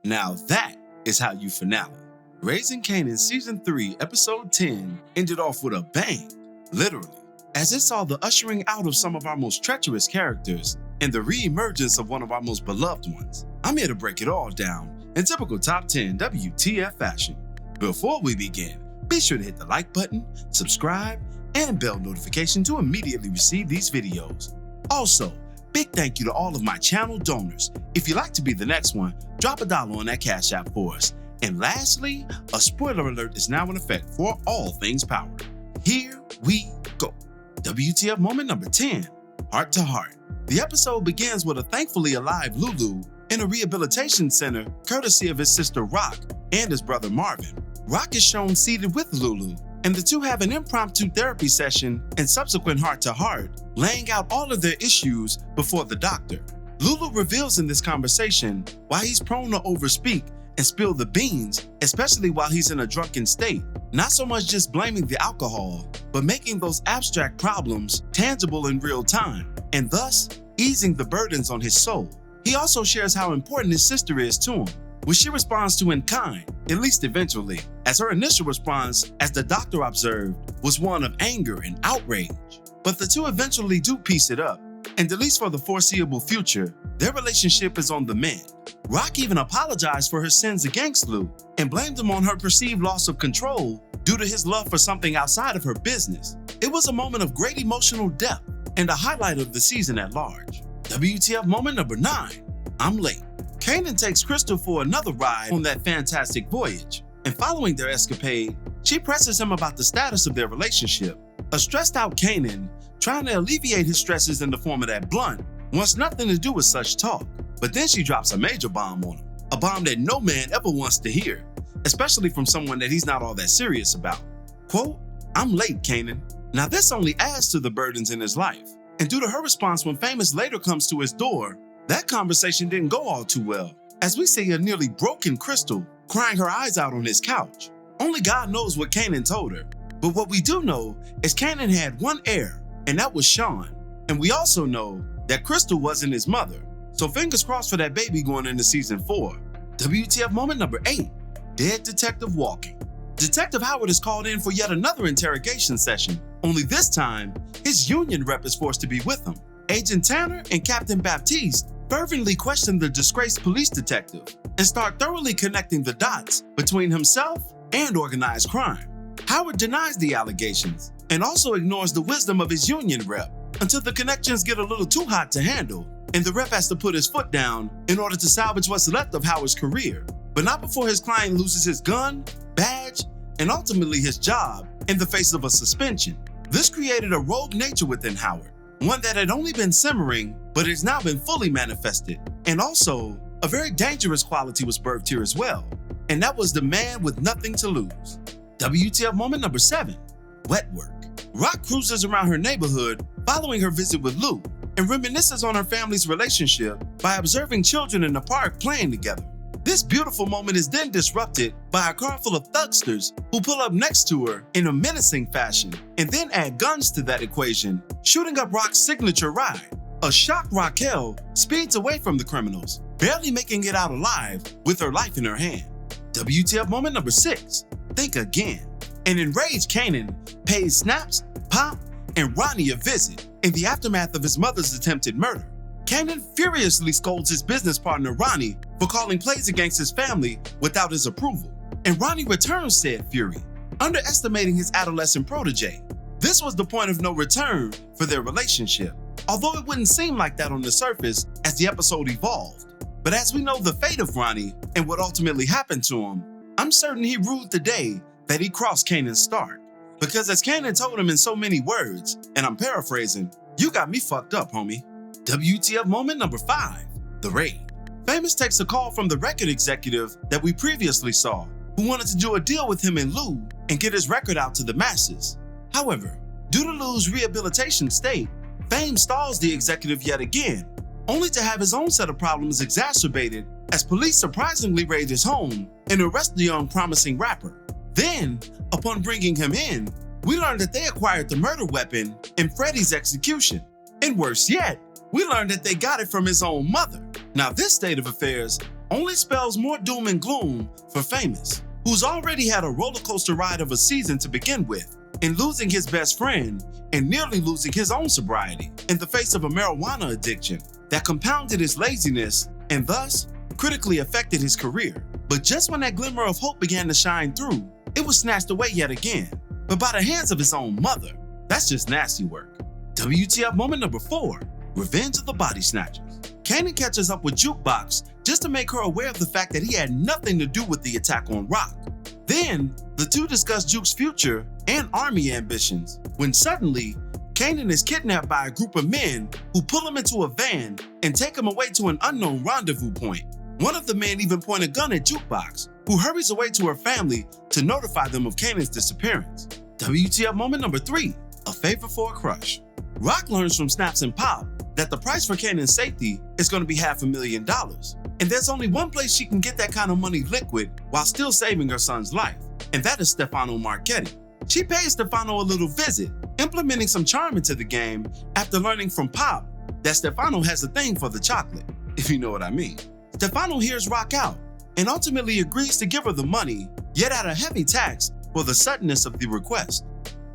Now that is how you finale. Raising Kanan Season 3, Episode 10 ended off with a bang, literally, as it saw the ushering out of some of our most treacherous characters and the re-emergence of one of our most beloved ones. I'm here to break it all down in typical Top 10 WTF fashion. Before we begin, be sure to hit the like button, subscribe, and bell notification to immediately receive these videos. Also, big thank you to all of my channel donors. If you'd like to be the next one, drop $1 on that Cash App for us. And lastly, a spoiler alert is now in effect for all things Power. Here we go. WTF moment number 10, Heart to Heart. The episode begins with a thankfully alive Lulu in a rehabilitation center courtesy of his sister Rock and his brother Marvin. Rock is shown seated with Lulu, and the two have an impromptu therapy session and subsequent heart-to-heart, laying out all of their issues before the doctor. Lulu reveals in this conversation why he's prone to overspeak and spill the beans, especially while he's in a drunken state. Not so much just blaming the alcohol, but making those abstract problems tangible in real time, and thus easing the burdens on his soul. He also shares how important his sister is to him, which she responds to in kind, at least eventually, as her initial response, as the doctor observed, was one of anger and outrage. But the two eventually do piece it up, and at least for the foreseeable future, their relationship is on the mend. Rock even apologized for her sins against Lou and blamed him on her perceived loss of control due to his love for something outside of her business. It was a moment of great emotional depth and a highlight of the season at large. WTF moment number 9, I'm late. Kanan takes Crystal for another ride on that fantastic voyage, and following their escapade, she presses him about the status of their relationship. A stressed out Kanan, trying to alleviate his stresses in the form of that blunt, wants nothing to do with such talk, but then she drops a major bomb on him, a bomb that no man ever wants to hear, especially from someone that he's not all that serious about. Quote, I'm late, Kanan. Now this only adds to the burdens in his life, and due to her response when Famous later comes to his door, that conversation didn't go all too well, as we see a nearly broken Crystal crying her eyes out on his couch. Only God knows what Kanan told her, but what we do know is Kanan had one heir, and that was Sean. And we also know that Crystal wasn't his mother, so fingers crossed for that baby going into Season 4. WTF moment number 8, Dead Detective Walking. Detective Howard is called in for yet another interrogation session, only this time, his union rep is forced to be with him. Agent Tanner and Captain Baptiste fervently question the disgraced police detective and start thoroughly connecting the dots between himself and organized crime. Howard denies the allegations and also ignores the wisdom of his union rep until the connections get a little too hot to handle and the rep has to put his foot down in order to salvage what's left of Howard's career, but not before his client loses his gun, badge, and ultimately his job in the face of a suspension. This created a rogue nature within Howard, one that had only been simmering, but has now been fully manifested. And also, a very dangerous quality was birthed here as well, and that was the man with nothing to lose. WTF moment number 7, Wet Work. Rock cruises around her neighborhood following her visit with Lou, and reminisces on her family's relationship by observing children in the park playing together. This beautiful moment is then disrupted by a car full of thugsters who pull up next to her in a menacing fashion and then add guns to that equation, shooting up Rock's signature ride. A shocked Raquel speeds away from the criminals, barely making it out alive with her life in her hand. WTF moment number 6, Think Again. An enraged Kanan pays Snaps, Pop, and Ronnie a visit in the aftermath of his mother's attempted murder. Kanan furiously scolds his business partner Ronnie for calling plays against his family without his approval, and Ronnie returns said fury, underestimating his adolescent protege. This was the point of no return for their relationship, although it wouldn't seem like that on the surface as the episode evolved. But as we know the fate of Ronnie and what ultimately happened to him, I'm certain he ruled the day that he crossed Kanan's start. Because as Kanan told him in so many words, and I'm paraphrasing, you got me fucked up, homie. WTF moment number 5, The Raid. Famous takes a call from the record executive that we previously saw, who wanted to do a deal with him and Lou and get his record out to the masses. However, due to Lou's rehabilitation state, Fame stalls the executive yet again, only to have his own set of problems exacerbated as police surprisingly raid his home and arrest the young promising rapper. Then, upon bringing him in, we learned that they acquired the murder weapon in Freddie's execution. And worse yet, we learned that they got it from his own mother. Now this state of affairs only spells more doom and gloom for Famous, who's already had a roller coaster ride of a season to begin with, in losing his best friend and nearly losing his own sobriety in the face of a marijuana addiction that compounded his laziness and thus critically affected his career. But just when that glimmer of hope began to shine through, it was snatched away yet again, but by the hands of his own mother. That's just nasty work. WTF moment number 4, Revenge of the Body Snatchers. Kanan catches up with Jukebox just to make her aware of the fact that he had nothing to do with the attack on Rock. Then, the two discuss Juke's future and army ambitions, when suddenly, Kanan is kidnapped by a group of men who pull him into a van and take him away to an unknown rendezvous point. One of the men even point a gun at Jukebox, who hurries away to her family to notify them of Kanan's disappearance. WTF moment number 3, a favor for a crush. Rock learns from Snaps and Pop that the price for Kanan's safety is going to be $500,000, and there's only one place she can get that kind of money liquid while still saving her son's life, and that is Stefano Marchetti. She pays Stefano a little visit, implementing some charm into the game after learning from Pop that Stefano has a thing for the chocolate, if you know what I mean. Stefano hears Rock out and ultimately agrees to give her the money, yet at a heavy tax for the suddenness of the request.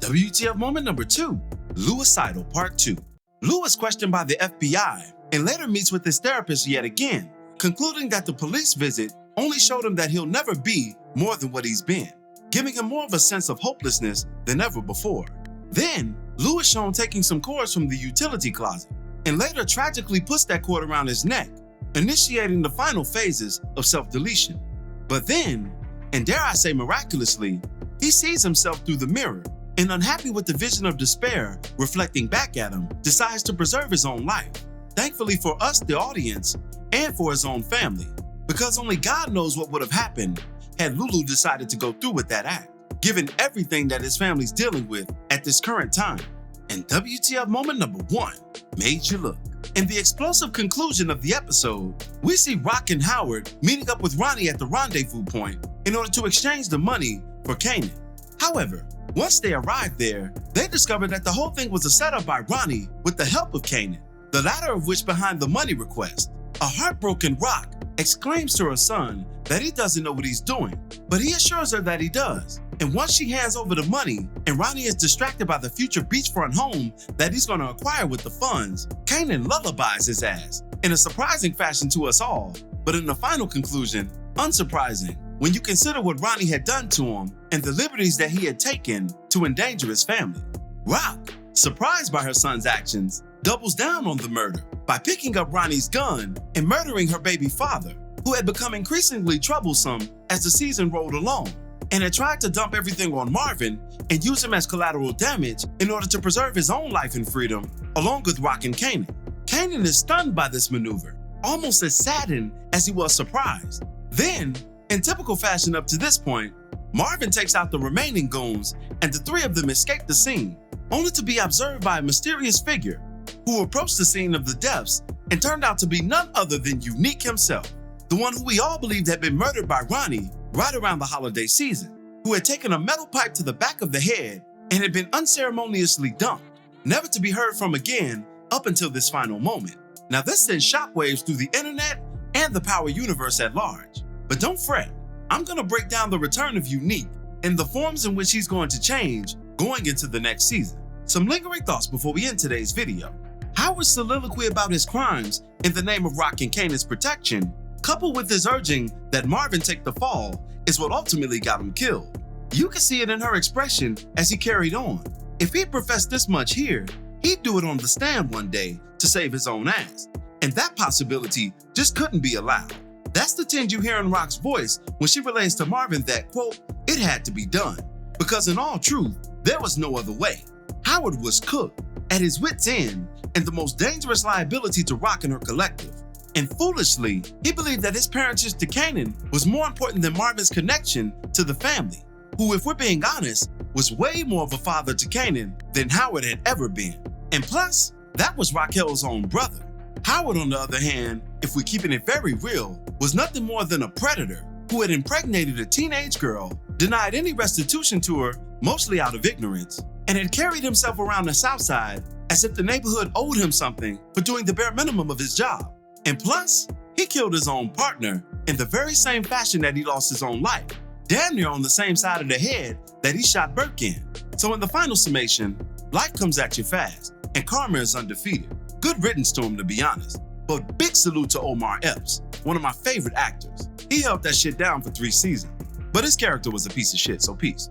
WTF moment number 2, Lewicidal Part 2. Lou is questioned by the FBI and later meets with his therapist yet again, concluding that the police visit only showed him that he'll never be more than what he's been, giving him more of a sense of hopelessness than ever before. Then, Lou is shown taking some cords from the utility closet and later tragically puts that cord around his neck, initiating the final phases of self-deletion. But then, and dare I say miraculously, he sees himself through the mirror and, unhappy with the vision of despair reflecting back at him, decides to preserve his own life. Thankfully for us, the audience, and for his own family, because only God knows what would have happened had Lulu decided to go through with that act, given everything that his family's dealing with at this current time. And WTF moment number 1, Made You Look. In the explosive conclusion of the episode, we see Rock and Howard meeting up with Ronnie at the rendezvous point in order to exchange the money for Kanan. However, once they arrive there, they discover that the whole thing was a setup by Ronnie with the help of Kanan, the latter of which behind the money request. A heartbroken Rock exclaims to her son that he doesn't know what he's doing, but he assures her that he does. And once she hands over the money and Ronnie is distracted by the future beachfront home that he's going to acquire with the funds, Kanan lullabies his ass in a surprising fashion to us all, but in the final conclusion, unsurprising when you consider what Ronnie had done to him and the liberties that he had taken to endanger his family. Rock, surprised by her son's actions, doubles down on the murder by picking up Ronnie's gun and murdering her baby father, who had become increasingly troublesome as the season rolled along, and had tried to dump everything on Marvin and use him as collateral damage in order to preserve his own life and freedom, along with Rock and Kanan. Kanan is stunned by this maneuver, almost as saddened as he was surprised. Then, in typical fashion up to this point, Marvin takes out the remaining goons and the 3 of them escape the scene, only to be observed by a mysterious figure who approached the scene of the deaths and turned out to be none other than Unique himself, the one who we all believed had been murdered by Ronnie right around the holiday season, who had taken a metal pipe to the back of the head and had been unceremoniously dumped, never to be heard from again up until this final moment. Now this sends shockwaves through the internet and the Power universe at large. But don't fret, I'm going to break down the return of Unique and the forms in which he's going to change going into the next season. Some lingering thoughts before we end today's video. Howard's soliloquy about his crimes in the name of Rock and Kanan's protection, coupled with his urging that Marvin take the fall, is what ultimately got him killed. You can see it in her expression as he carried on. If he professed this much here, he'd do it on the stand one day to save his own ass. And that possibility just couldn't be allowed. That's the tinge you hear in Rock's voice when she relays to Marvin that, quote, it had to be done. Because in all truth, there was no other way. Howard was cooked, at his wit's end, and the most dangerous liability to Rock and her collective. And foolishly, he believed that his parentage to Kanan was more important than Marvin's connection to the family, who, if we're being honest, was way more of a father to Kanan than Howard had ever been. And plus, that was Raquel's own brother. Howard, on the other hand, if we're keeping it very real, was nothing more than a predator who had impregnated a teenage girl, denied any restitution to her, mostly out of ignorance, and had carried himself around the South Side as if the neighborhood owed him something for doing the bare minimum of his job. And plus, he killed his own partner in the very same fashion that he lost his own life, damn near on the same side of the head that he shot Burke in. So in the final summation, life comes at you fast, and karma is undefeated. Good riddance to him, to be honest. But big salute to Omar Epps, one of my favorite actors. He held that shit down for 3 seasons. But his character was a piece of shit, so peace.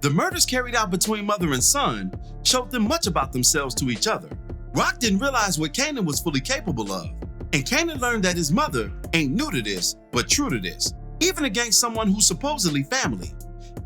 The murders carried out between mother and son showed them much about themselves to each other. Rock didn't realize what Kanan was fully capable of, and Kanan learned that his mother ain't new to this, but true to this, even against someone who's supposedly family.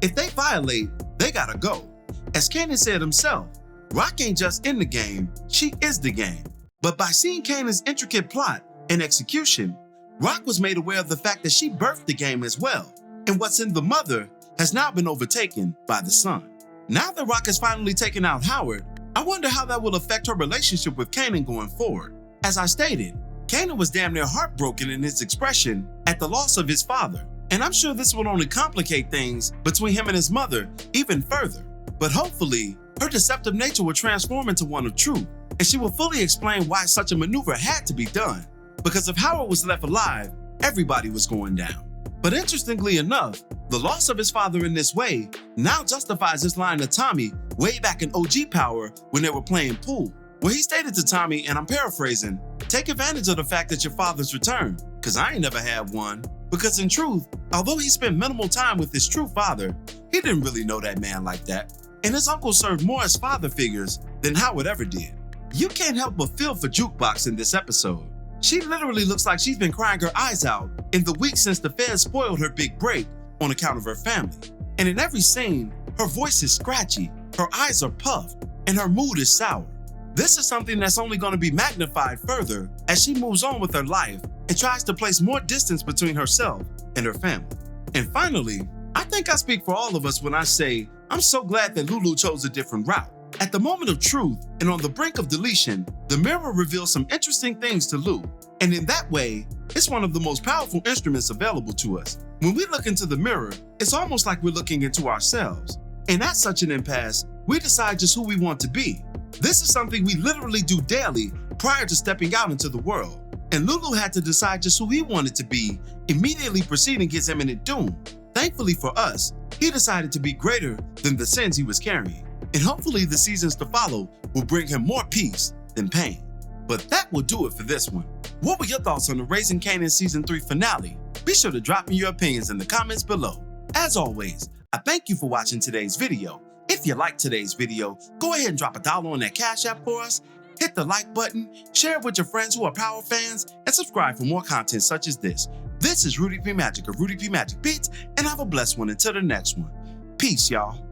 If they violate, they gotta go. As Kanan said himself, Rock ain't just in the game, she is the game. But by seeing Kanan's intricate plot and execution, Rock was made aware of the fact that she birthed the game as well, and what's in the mother has now been overtaken by the son. Now that Rock has finally taken out Howard, I wonder how that will affect her relationship with Kanan going forward. As I stated, Kanan was damn near heartbroken in his expression at the loss of his father, and I'm sure this will only complicate things between him and his mother even further. But hopefully, her deceptive nature will transform into one of truth, and she will fully explain why such a maneuver had to be done. Because if Howard was left alive, everybody was going down. But interestingly enough, the loss of his father in this way now justifies this line to Tommy way back in OG Power when they were playing pool, where he stated to Tommy, and I'm paraphrasing, "Take advantage of the fact that your father's returned, cause I ain't never had one." Because in truth, although he spent minimal time with his true father, he didn't really know that man like that. And his uncle served more as father figures than Howard ever did. You can't help but feel for Jukebox in this episode. She literally looks like she's been crying her eyes out in the weeks since the feds spoiled her big break on account of her family. And in every scene, her voice is scratchy, her eyes are puffed, and her mood is sour. This is something that's only going to be magnified further as she moves on with her life and tries to place more distance between herself and her family. And finally, I think I speak for all of us when I say I'm so glad that Lulu chose a different route. At the moment of truth and on the brink of deletion, the mirror reveals some interesting things to Lou. And in that way, it's one of the most powerful instruments available to us. When we look into the mirror, it's almost like we're looking into ourselves. And at such an impasse, we decide just who we want to be. This is something we literally do daily prior to stepping out into the world. And Lulu had to decide just who he wanted to be, immediately preceding his imminent doom. Thankfully for us, he decided to be greater than the sins he was carrying. And hopefully the seasons to follow will bring him more peace than pain. But that will do it for this one. What were your thoughts on the Raising Kanan Season 3 finale? Be sure to drop me your opinions in the comments below. As always, I thank you for watching today's video. If you liked today's video, go ahead and drop $1 on that Cash App for us, hit the like button, share it with your friends who are Power fans, and subscribe for more content such as this. This is Rudy P. Magic of Rudy P. Magic Beats, and have a blessed one until the next one. Peace, y'all.